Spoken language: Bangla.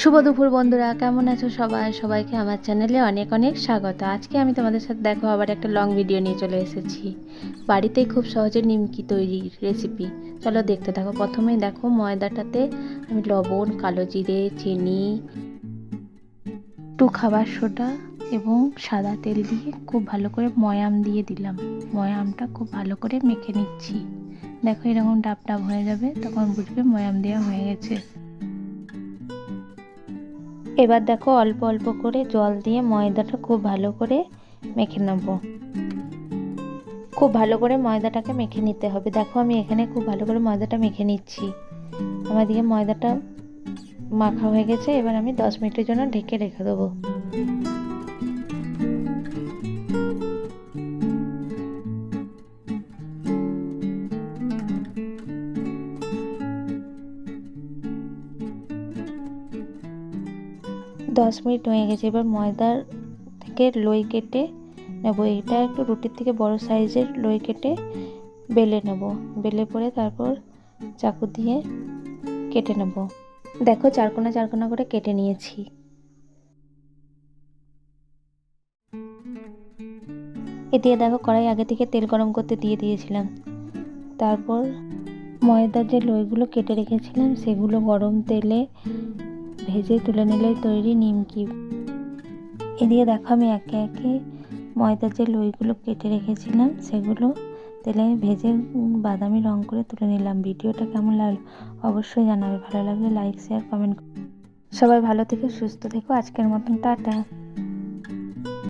শুভ দুপুর বন্ধুরা, কেমন আছো সবাই? সবাইকে আমার চ্যানেলে অনেক অনেক স্বাগত। আজকে আমি তোমাদের সাথে দেখো আবার একটা লং ভিডিও নিয়ে চলে এসেছি। বাড়িতেই খুব সহজে নিমকি তৈরির রেসিপি, চলো দেখতে থাকো। প্রথমেই দেখো ময়দাটাতে আমি লবণ, কালো জিরে, চিনি, একটু খাবার সোডা এবং সাদা তেল দিয়ে খুব ভালো করে ময়াম দিয়ে দিলাম। ময়ামটা খুব ভালো করে মেখে নিচ্ছি। দেখো এরকম ডাব ডাব হয়ে যাবে, তখন বুঝবে ময়াম দেওয়া হয়ে গেছে। এবার দেখো অল্প অল্প করে জল দিয়ে ময়দাটা খুব ভালো করে মেখে নেব। খুব ভালো করে ময়দাটাকে মেখে নিতে হবে। দেখো আমি এখানে খুব ভালো করে ময়দাটা মেখে নিচ্ছি। আমার দিকে ময়দাটা মাখা হয়ে গেছে। এবার আমি 10 মিনিটের জন্য ঢেকে রেখে দেবো। দশ মিনিট হয়ে গেছে। এবার ময়দার থেকে লই কেটে নেব। এটা একটু রুটির থেকে বড় সাইজের লই কেটে বেলে নেব। বেলে পরে তারপর চাকু দিয়ে কেটে নেব। দেখো চারকোনা চারকোনা করে কেটে নিয়েছি। এদিকে দেখো কড়াই আগে থেকে তেল গরম করতে দিয়ে দিয়েছিলাম। তারপর ময়দার যে লইগুলো কেটে রেখেছিলাম সেগুলো গরম তেলে ভেজে তুলে নিলেই তৈরি নিমকি। এদিকে দেখো আমি একে একে ময়দার যে লইগুলো কেটে রেখেছিলাম সেগুলো তেলে ভেজে বাদামি রং করে তুলে নিলাম। ভিডিওটা কেমন লাগলো অবশ্যই জানাবে। ভালো লাগলে লাইক, শেয়ার, কমেন্ট। সবাই ভালো থেকো, সুস্থ থেকো। আজকের মতন টাটা।